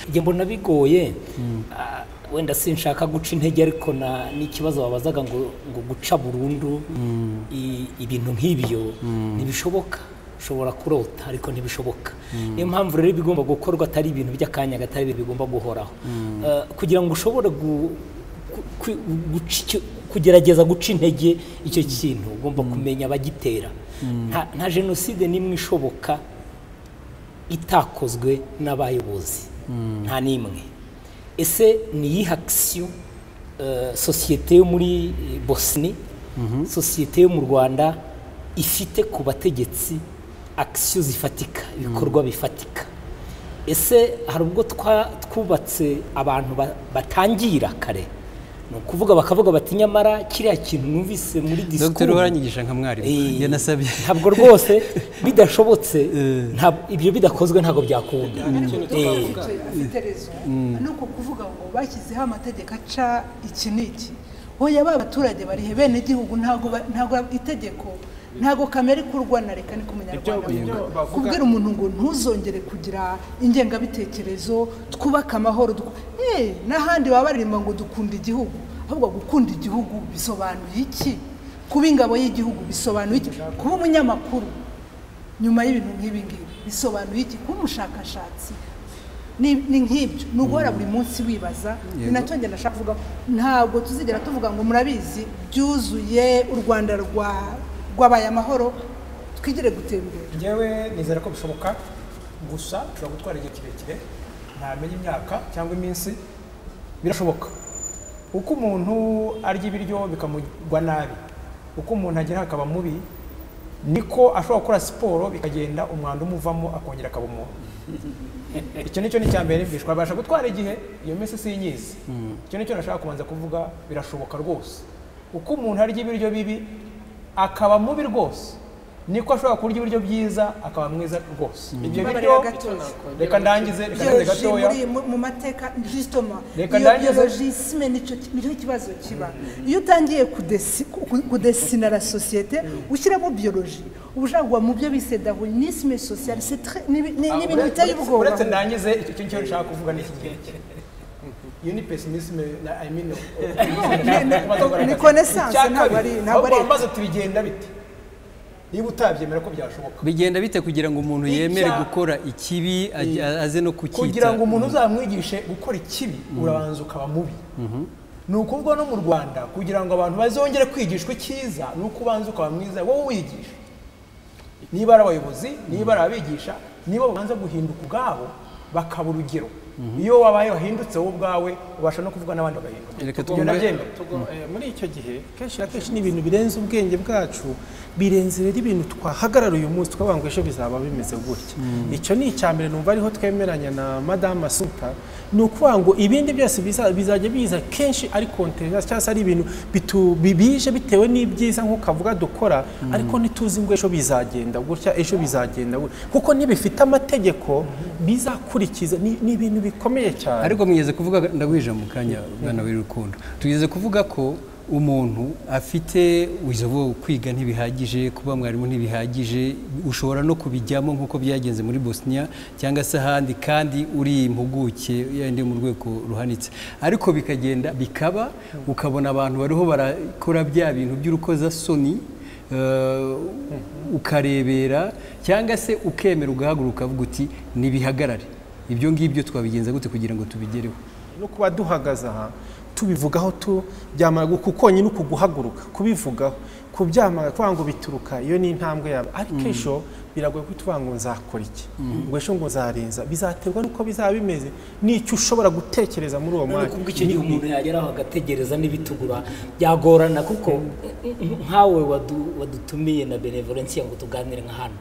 njye mbona bigoye wenda sinshaka guca intege ariko n'ikibazo babazaga ngo guca burundu ibintu nk'ibyo ntibishoboka ushobora kurota ariko ntibishoboka niyo mpamvu rero bigomba gukorwa atari ibintu by'akanya gatari ibintu bigomba guhoraho kugira ngo ushobore kugerageza guca intege icyo kintu ugomba kumenya abagitera nta jenoside n'imwe ishoboka itakozwe n'abayobozi nta n'imwe ese ni iyihe akisiyo sosiyete yo muri Bosnie sosiyete yo mu Rwanda ifite ku bategetsi akisiyo zifatika ibikorwa bifatika ese hari ubwo twubatse abantu batangira kare no kuvuga bakavuga bati nyamara kiriya kintu numvise muri discours Dr. Uranyigisha nka mwarimu yanasabye ntabwo rwose bidashobotse ibyo bidakozwe ntabwo byakunda nuko kuvuga ngo bashyizeho amategeko aca iki n'iki hoya abaturage barihe bene igihugu ntabwo itegeko ntabwo kamere kurwa na reka ni kumunyarwanda kubwira umuntu ngo ntuzongere kugira ingengabitekerezo twubaka amahoro n'ahandi baba baririmba ngo dukunda igihugu ahubwo gukunda igihugu bisobanuye iki kuba ingabo y'igihugu bisobanuye iki kuba umunyamakuru nyuma y'ibintu nk'ibi ngibi bisobanuye iki kuba umushakashatsi ni nk'ibyo ni uguhora buri munsi wibaza ni nacyo ngenda nashaka kuvuga ntabwo tuzigera tuvuga ngo murabizi byuzuye u Rwanda rwabaye amahoro twigire gutembera njyewe nizera ko bishoboka gusa ushobora gutwara igihe kirekire ntamenye imyaka cyangwa iminsi birashoboka uko umuntu arya ibiryo bikamugwa nabi uko umuntu agera akaba mubi niko ashobora gukora siporo bikagenda umwanda umuvamo akongera akaba umuntu icyo nicyo ni cyambere bishwa babasha gutwara igihe iyo minsi sinyizi icyo nicyo nashaka kubanza kuvuga birashoboka rwose uko umuntu arya ibiryo bibi akaba mubi rwose niko ashobora kurya ibiryo byiza akaba mwiza rwose ibyo biryo reka ndangize gatoya mu mateka justement biologisme nico kibazo kiba iyo utangiye kudesina la société ushyiramo biologie ubujagwa mu byo bise darwinisme social c'est très n'ibintu biteye ubwoba uretse ndangize icyo cyo nshaka kuvuga n'iki ngiki iyo ni pessimisme I mean ni connaissance ntabwo ari amaze tubigenda bite niba utabyemera ko byashoboka bigenda bite kugira ngo umuntu yemere gukora ikibi aze no kukita kugira ngo umuntu uzamwigishe gukora ikibi urabanza ukaba mubi ni ukuvuga no mu Rwanda kugira ngo abantu bazongere kwigishwa icyiza ni uko ubanza ukaba mwiza wowe wigisha niba ari abayobozi niba ari abigisha niba babanza guhinduka ubwabo bakaba urugero iyo wabaye wahindutse wowe ubwawe ubasha no kuvuga n'abandi bagahinduka muri icyo gihe kenshi na kenshi ni ibintu birenze ubwenge bwacu birenze rero ibintu twahagarara uyu munsi twabango ejo bizaba bimeze gutya icyo ni icyambere numva ariho twemeranya na Madame Asuta ni ukuvuga ngo ibindi byose bizajya biza kenshi ari konterera cyangwa se ari ibintu bibije bitewe n'ibyiza nk'uko avuga dukora ariko ntituzi ngo ejo bizagenda gutya ejo bizagenda kuko nibifite amategeko bizakurikiza ni ibintu bikomeye cyane ariko mwigeze kuvuga ndagwije mu kanya bwana w'urukundo tugeze kuvuga ko umuntu afite wizobo kwiga ntibihagije kuba mwarimu ntibihagije ushobora no kubijyamo nkuko byagenze muri Bosnia cyangwa se ahandi kandi uri impuguke yandi mu rwego ruhanitse ariko bikagenda bikaba ukabona abantu bariho barakora bya bintu by'urukoza soni ukarebera cyangwa se ukemera ugahaguruka uvuga uti nibihagarare ibyo ngibyo twabigenza gute kugira ngo tubigereho no kuba duhagaze aha tubivugaho byamara kukonyine uko guhaguruka kubivugaho kubyamara kwa ngo bituruka iyo ni intambwe yaba ariko ejo biragoye kwitwa ngo nzakora iki ngo ejo ngo zarenza bizaterwa nuko bizaba bimeze n'icyo ushobora gutekereza muri uwo mwanya kubwo icyo gihe umuntu yageraho agategereza n'ibitugura byagorana kuko nkawe wadutumiye na Benevolencia ngo tuganire nka hano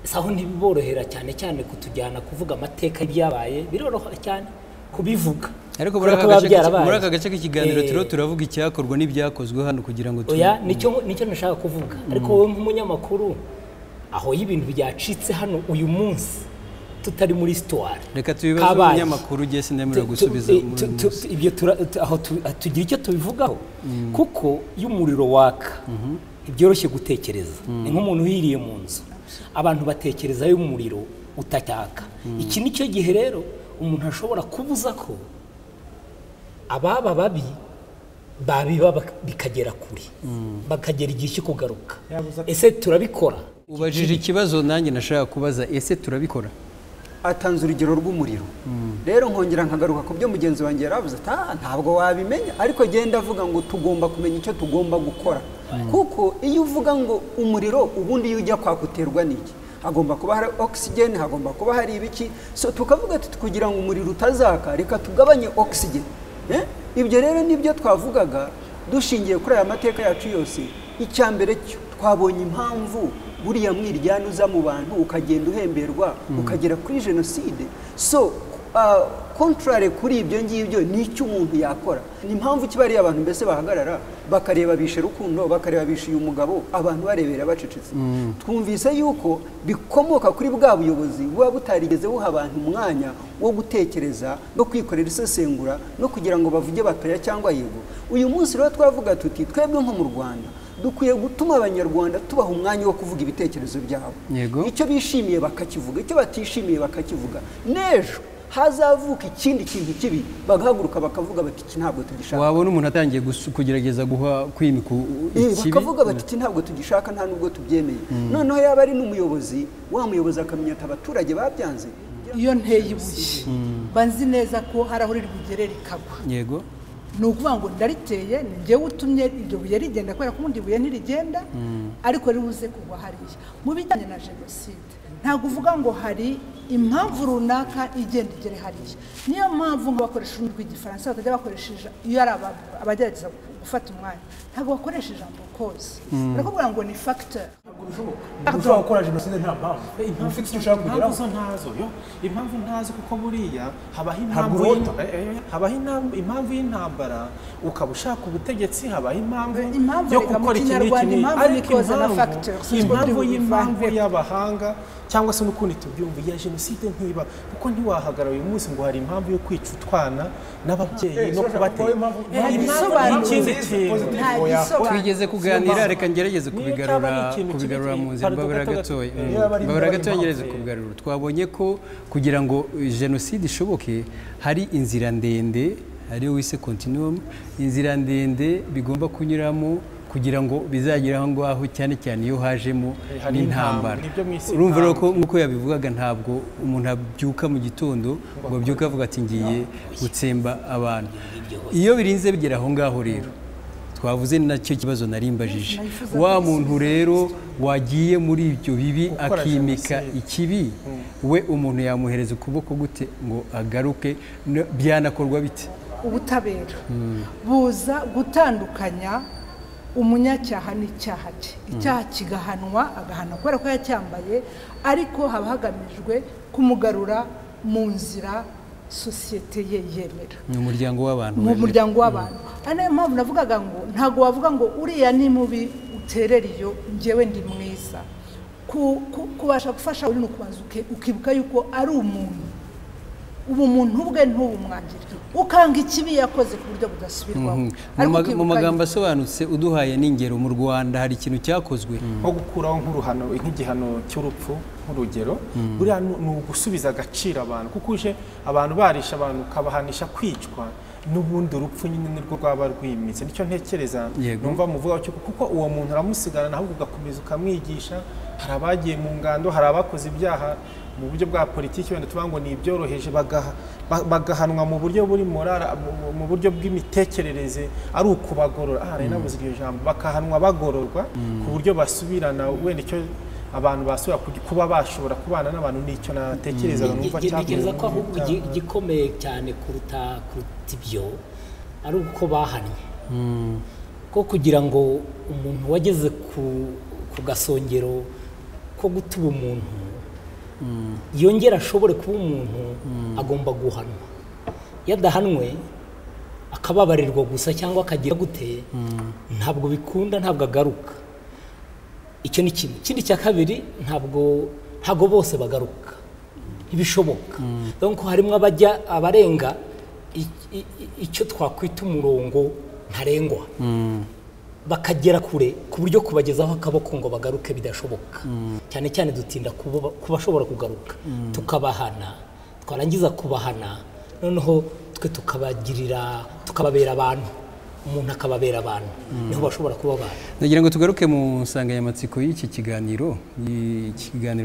saho ntibiborohera cyane cyane kutujyana kuvuga amateka y'ibyabaye biroroha cyane kubivuga ariko muri aka gace k'ikiganiro turavuga icyakorwa n'ibyakozwe hano kugira ngo oya nicyo nashaka kuvuga ariko wowe nk'umunyamakuru aho y'ibintu byacitse hano uyu munsi tutari muri histoire reka tubibaze umunyamakuru ugiye sinemera gusubiza ibyo aho tugira icyo tubivugaho kuko iyo umuriro waka ibyoroshye gutekereza ni nk'umuntu uhiriye mu nzu abantu batekereza y'umuriro utacyaka iki nicyo gihe rero umuntu ashobora kubuza ko ababa babi babiba bikagera kure bakagera igihe cyo kugaruka. Ese turabikora? ubajije ikibazo nanjye nashaka kubaza, ese turabikora? atanze urugero rw'umuriro. Rero nkongera nkagaruka ku byo mugenzi wanjye yaravuze ntabwo wabimenya, ariko genda avuga ngo tugomba kumenya icyo tugomba gukora. Kuko iyo uvuga ngo umuriro ubundi iyo ujya kwakuterwa n'iki, hagomba kuba hari oxygen, hagomba kuba hari ibiki, so tukavuga tuti kugira ngo umuriro utazaka reka tugabanye oxygen. Ibyo rero nibyo twavugaga dushingiye kuri aya mateka yacu yose. Icyambere cyo twabonye impamvu buriya mwiryana uza mu bantu ukagenda uhemberwa ukagera kuri jenoside. So contrary kuri ibyo ngibyo ni icyo umuntu yakora. Ni impamvu kibariye abantu mbese bahagarara bakareba bishe Rukundo, bakareba bishe uyu mugabo, abantu barebera bacecetse. Twumvise yuko bikomoka kuri bwa buyobozi buba butarigeze buha abantu umwanya wo gutekereza no kwikorera isesengura no kugira ngo bavuge batoya cyangwa yego. Uyu munsi rero twavuga tuti twebwe nko mu Rwanda dukwiye gutuma abanyarwanda tubaha umwanya wo kuvuga ibitekerezo byabo. Icyo bishimiye bakakivuga, icyo batishimiye bakakivuga. Nejo hazavuka ikindi kintu kibi bagahaguruka bakavuga bati iki ntabwo tugishaka. Wabona umuntu atangiye kugerageza guha kwimika ikibi, bakavuga bati iki ntabwo tugishaka nta nubwo tubyemeye. Noneho yaba ari n'umuyobozi, wa muyobozi akamenya ati abaturage babyanze. Iyo nteye ibuye banzi neza ko harahurirwa igere rikagwa. Yego. Ni ukuvuga ngo ndariteye ni njyewe utumye iryo buye rigenda kubera ko ubundi buye ntirigenda, ariko ribuze kugwa hariya. Mu bijyanye na jenoside ntabwo uvuga ngo hari impamvu runaka igenda igere hariya. Niyo mpamvu ngo bakoresha ururimi rw'igifaransa batajya bakoresheje iyo ari abagerageza gufata umwanya, ntabwo bakoresha ijambo cause. Barakubwira ngo ni factor. Ushobora gukora jenoside nta mpamvu. Ufite icyo ushaka kugeraho. Impamvu ntazo kuko buriya habaho impamvu y'intambara, ukaba ushaka ubutegetsi, habaho impamvu yo gukora ikintu n'iki, ariko impamvu y'abahanga cyangwa se n'ukundi tubyumva ya jenoside ntiba, kuko ntiwahagarara uyu munsi ngo hari impamvu yo kwica utwana n'ababyeyi no kubatera. Twigeze kuganira, reka ngerageze kubigarura mu nzira babura gatoya ngerageze kubigarura. Twabonye ko kugira ngo jenoside ishoboke hari inzira ndende, ariyo wise continuum, inzira ndende bigomba kunyuramo kugira ngo bizagire aho ngaho, cyane cyane iyo hajemo n'intambara. Urumva rero ko nk'uko yabivugaga ntabwo umuntu abyuka mu gitondo ngo abyuke avuga ati ngiye gutsemba abantu. Iyo birinze bigera aho ngaho rero twavuze nacyo kibazo narimbajije, wa muntu rero wagiye muri ibyo bibi akimika ikibi, we umuntu yamuhereza ukuboko gute ngo agaruke? Byanakorwa bite? Ubutabera buza gutandukanya umunyacyaha n'icyaha cye. Icyaha kigahanwa, agahanwa kubera ko yacyambaye, ariko haba hagamijwe kumugarura mu nzira sosiyete ye yemera, mu muryango w'abantu. Niyo mpamvu navugaga ngo ntabwo wavuga ngo uriya ni mubi uterera iyo njyewe ndi mwiza. Kubasha gufasha uri nukubanza ukibuka yuko ari umuntu, ubumuntu bwe ntubumwangire, ukanga ikibi yakoze ku buryo budasubirwaho. Mu magambo asobanutse uduhaye n'ingero, mu Rwanda hari ikintu cyakozwe nko gukuraho nk'igihano cy'urupfu nk'urugero. Buriya ni ugusubiza agaciro abantu, kuko uje abantu barisha abantu ukabahanisha kwicwa, n'ubundi urupfu nyine nirwo rwaba rwimitse. Nicyo ntekereza numva muvuga cyo, kuko uwo muntu aramusigarana ahubwo ugakomeza ukamwigisha. Hari abagiye mu ngando, hari abakoze ibyaha mu buryo bwa politiki, wenda tuvuga ngo ni ibyoroheje, bagahanwa mu buryo buri morara, mu buryo bw'imitekerereze, ari ukubagorora. Nari navuze iryo jambo, bakahanwa bagororwa ku buryo basubirana. Wenda icyo abantu basubira kuba bashobora kubana n'abantu, nicyo natekereza numva cyakoze. Ko ahubwo gikomeye cyane kuruta ibyo ari uko bahannye, ko kugira ngo umuntu wageze ku gasongero ko gutuba umuntu yongera ashobore kuba umuntu, agomba guhanwa. Yadahanwe akababarirwa gusa cyangwa akagira gute, ntabwo bikunda, ntabwo agaruka. Icyo ni kimwe. Ikindi cya kabiri, ntabwo bose bagaruka, ntibishoboka. Donc harimo abarenga icyo twakwita umurongo ntarengwa, bakagera kure ku buryo kubagezaho akaboko ngo bagaruke bidashoboka. Cyane cyane dutinda kubashobora kugaruka, tukabahana, twarangiza kubahana noneho twe tukababera abantu, umuntu akababera abantu, niho bashobora kuba abantu. Nagira ngo tugaruke mu nsanganyamatsiko y'iki kiganiro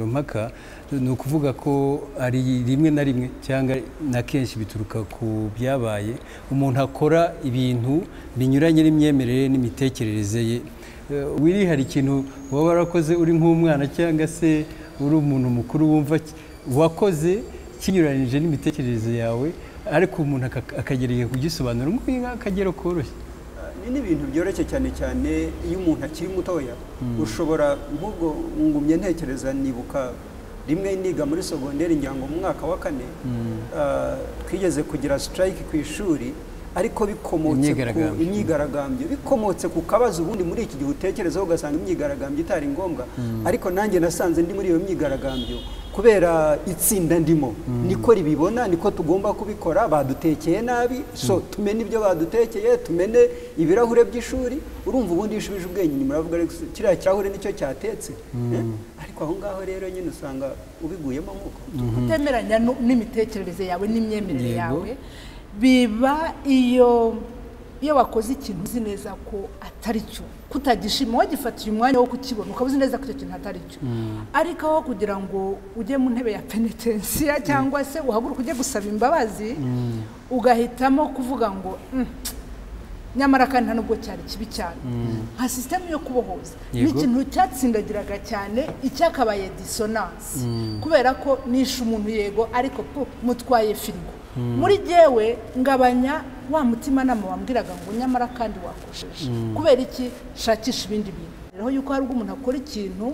mpaka, ni ukuvuga ko ari rimwe na rimwe cyangwa na kenshi bituruka ku byabaye umuntu akora ibintu binyuranye n'imyemerere n'imitekerereze ye. Wiri, hari ikintu waba warakoze uri nk'umwana cyangwa se uri umuntu mukuru wumva wakoze kinyuranije n'imitekerereze yawe ariko umuntu akagereye kugisobanura nk'akagero koroshye? Ni ibintu byoroshye cyane cyane iyo umuntu akiri mutoya. Ushobora nk'ubwo ngumye ntekereza, nibuka rimwe niga muri segonderi ngira ngo mu mwaka wa 4 twigeze kugira strike ku ishuri, ariko bikomotse ku imyigaragambyo, bikomotse ku kabazo ubundi muri iki gihe utekerezaho ugasanga imyigaragambyo itari ngombwa, ariko nanjye nasanze ndi muri iyo myigaragambyo kubera itsinda ndimo niko ribibona, niko tugomba kubikora. Badutekeye nabi, so tumene ibyo badutekeye, tumene ibirahure by'ishuri. Urumva ubundi ishubije ubwenge nyuma uravuga kiriya kirahure nicyo cyatetse. Ariko aho ngaho rero nyine usanga ubiguyemo nk'uko utemeranya n'imitekerereze yawe n'imyemerere yawe biba iyo wakoze ikintu uzi neza ko atari cyo, kutagishima wagifatiye umwanya wo kukibona ukaba uzi neza ko icyo kintu atari cyo, ariko aho kugira ngo ujye mu ntebe ya penetensiya cyangwa se uhaguruke ujye gusaba imbabazi ugahitamo kuvuga ngo nyamara kandi nta nubwo cyari kibi cyane. Nka sisitemu yo kubohoza ni ikintu cyatsindagiraga cyane, icyakabaye dissonance, kubera ko nishe umuntu yego ariko mutwaye firigo. Muri jewe ngabanya wa mutima nama wambwiraga ngo nyamara kandi wakosheje, kubera iki shakisha ibindi bintu. Rero yuko hari umuntu akora ikintu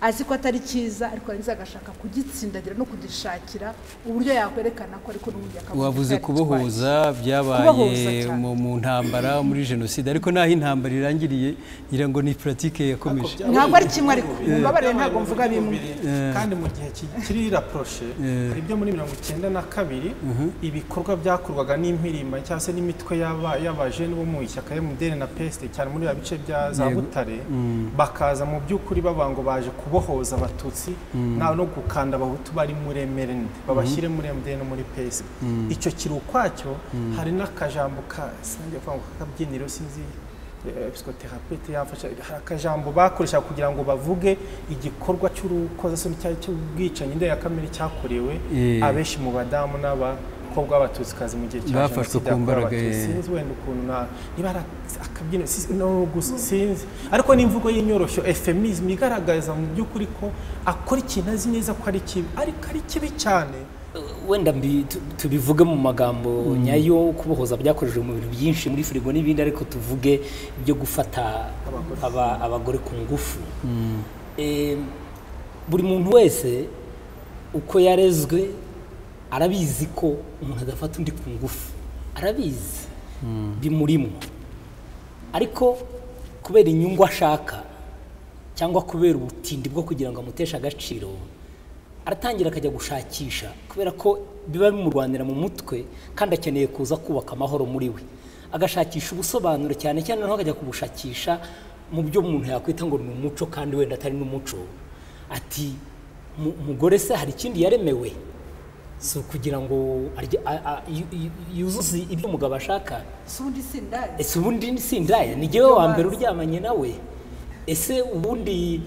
azi ko atari cyiza ariko arangiza agashaka kugitsindagira no kugishakira uburyo yakwerekana ko ariko n'ubundi akavuga. Wavuze kubohoza byabaye mu ntambara muri jenoside, ariko naho intambara irangiriye ngira ngo ni pratique yakomeje. Ntabwo ari kimwe, ariko mbabarire ntabwo mvuga bimwe. Kandi mu gihe kiri rapproche hari ibyo muri 1992 ibikorwa byakorwaga n'impirima cyangwa se n'imitwe y'abajene bo mu ishyaka MDR na PST cyane muri bice bya za Butare, bakaza mu by'ukuri babango baje kubohoza abatutsi no gukanda abahutu bari muri MRN babashyire muri MDN no muri PS. Icyo kiri ukwacyo. Hari n'akajambo sange kwanga kabyiniro sinzi psychothérapeute yafasha akajambo bakoresha kugira ngo bavuge igikorwa cy'urukozasoni cy'ubwicanyi nde ya kamere cyakorewe abeshi mu badamu n'abakobwa b'abatutsi kazi mu gihe cya bafashwe ku mbaraga. Sinzi wenda ukuntu nibara akabyino no gusinzi, ariko n'imvugo y'inyorosho euphemism igaragaza mu by'ukuri ko akora ikintu azi neza ko ari kibi, ariko ari kibi cyane. Wenda tubivuge mu magambo nyayo, kubohoza byakorejwe mu bintu byinshi muri firigo n'ibindi, ariko tuvuge ibyo gufata abagore ku ngufu. Buri muntu wese uko yarezwe arabizi ko umuntu adafata undi ku ngufu, arabizi bimurimo, ariko kubera inyungu ashaka cyangwa kubera ubutindi bwo kugira ngo amuteshe agaciro aratangira akajya gushakisha, kubera ko biba bimurwanira mu mutwe kandi akeneye kuza kubaka amahoro muri we, agashakisha ubusobanuro cyane cyane naho akajya kubushakisha mu byo umuntu yakwita ngo ni umuco kandi wenda atari n'umuco. Ati umugore se hari ikindi yaremewe, so kugira ngo yuzuze ibyo umugabo ashaka. Ubundi sindaya ni jyewe wa mbere uryamanye nawe. Ese ubundi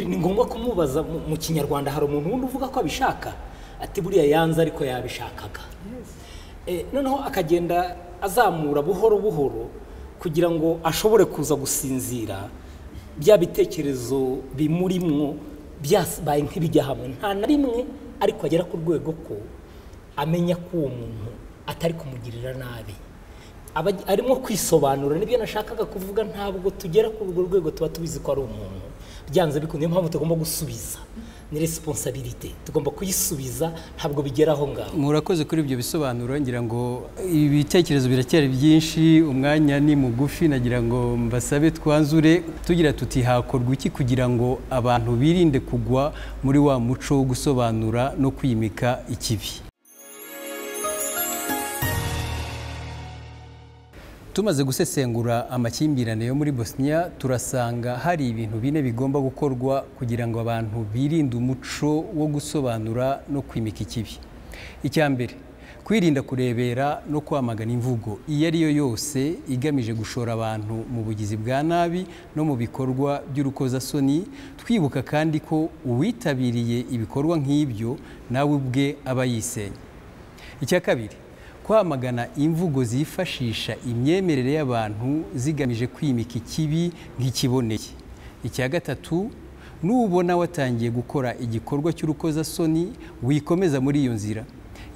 ni ngombwa kumubaza mu Kinyarwanda hari umuntu wundi uvuga ko abishaka, ati buriya yanze ariko yabishakaga. Noneho akagenda azamura buhoro buhoro kugira ngo ashobore kuza gusinzira bya bitekerezo bimurimwo byabaye nk'ibijya hamwe, nta na rimwe ariko agera ku rwego ko amenya ko uwo muntu atari kumugirira nabi, arimo kwisobanura. Nibyo nashakaga kuvuga, ntabwo tugera ku rwego tuba tubizi ko ari umuntu byanze bikunze. Niyo mpamvu tugomba gusubiza, ni responsabilité, tugomba kuyisubiza, ntabwo bigera aho ngaho. Murakoze kuri ibyo bisobanuro. Ngira ngo ibitekerezo biracyari byinshi, umwanya ni mugufi. Nagira ngo mbasabe twanzure tugira tuti hakorwa iki kugira ngo abantu birinde kugwa muri wa muco wo gusobanura no kwimika ikibi. Tumaze gusesengura amakimbirane yo muri Bosnia, turasanga hari ibintu bine bigomba gukorwa kugira ngo abantu birinde umuco wo gusobanura no kwimika ikibi. icya mbere kwirinda kurebera no kwamagana imvugo iyo ari yo yose igamije gushora abantu mu bugizi bwa nabi no mu bikorwa by'urukozasoni, twibuka kandi ko uwitabiriye ibikorwa nk'ibyo nawe ubwe aba yisenya. Icya kabiri, kwamagana imvugo zifashisha imyemerere y'abantu zigamije kwimika ikibi nk'ikiboneye. Icya gatatu, nubona watangiye gukora igikorwa cy'urukozasoni wikomeza muri iyo nzira,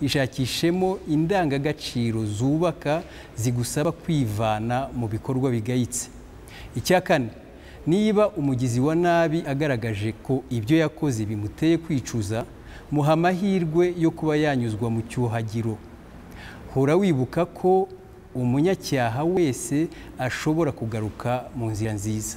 ishakishemo indangagaciro zubaka zigusaba kwivana mu bikorwa bigayitse. Icya kane, niba umugizi wa nabi agaragaje ko ibyo yakoze bimuteye kwicuza, muha amahirwe yo kuba yanyuzwa mu cyuhagiro. Hora wibuka ko umunyacyaha wese ashobora kugaruka mu nzira nziza.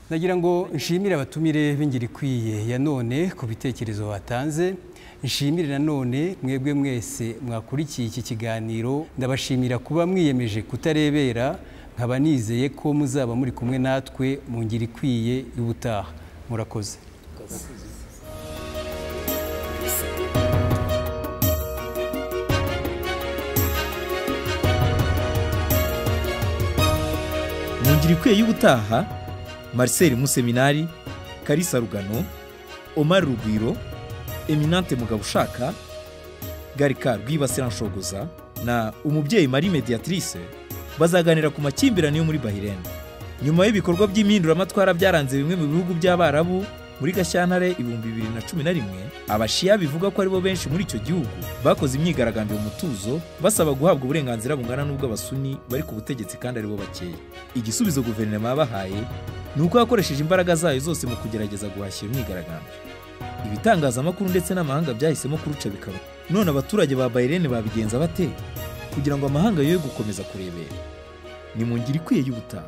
Nagira ngo nshimire abatumire b'Ingirikwiye ya none ku bitekerezo batanze. Nshimire nanone mwebwe mwese mwakurikiye iki kiganiro. Ndabashimira kuba mwiyemeje kutarebera, nkaba nizeye ko muzaba muri kumwe natwe mu Ngirikwiye y'ubutaha. Murakoze. Mu Ngirikwiye y'ubutaha, Marcel Museminari, Kalisa Rugano, Omar Rugwiro, Eminante Mugabushaka, Garika Rwibasira Nshogoza na umubyeyi Marie Mediatrice bazaganira ku makimbirane yo muri Bahrain. Nyuma y'ibikorwa by'impinduramatwara byaranze bimwe mu bihugu by'Abarabu muri Gashyantare 2011, abashiya bivuga ko aribo benshi muri icyo gihugu bakoze imyigaragambyo mu mutuzo basaba guhabwa uburenganzira bungana n'ubw'abasuni bari ku butegetsi kandi aribo bakeya. Igisubizo guverinoma yabahaye ni uko yakoresheje imbaraga zayo zose mu kugerageza guhashya imyigaragambyo. Ibitangazamakuru ndetse n'amahanga byahisemo kuruca bikaba. None abaturage ba Bahrain babigenza bate kugira ngo amahanga yoye gukomeza kurebera? Ni mu Ngirikwiye y'ubutaha.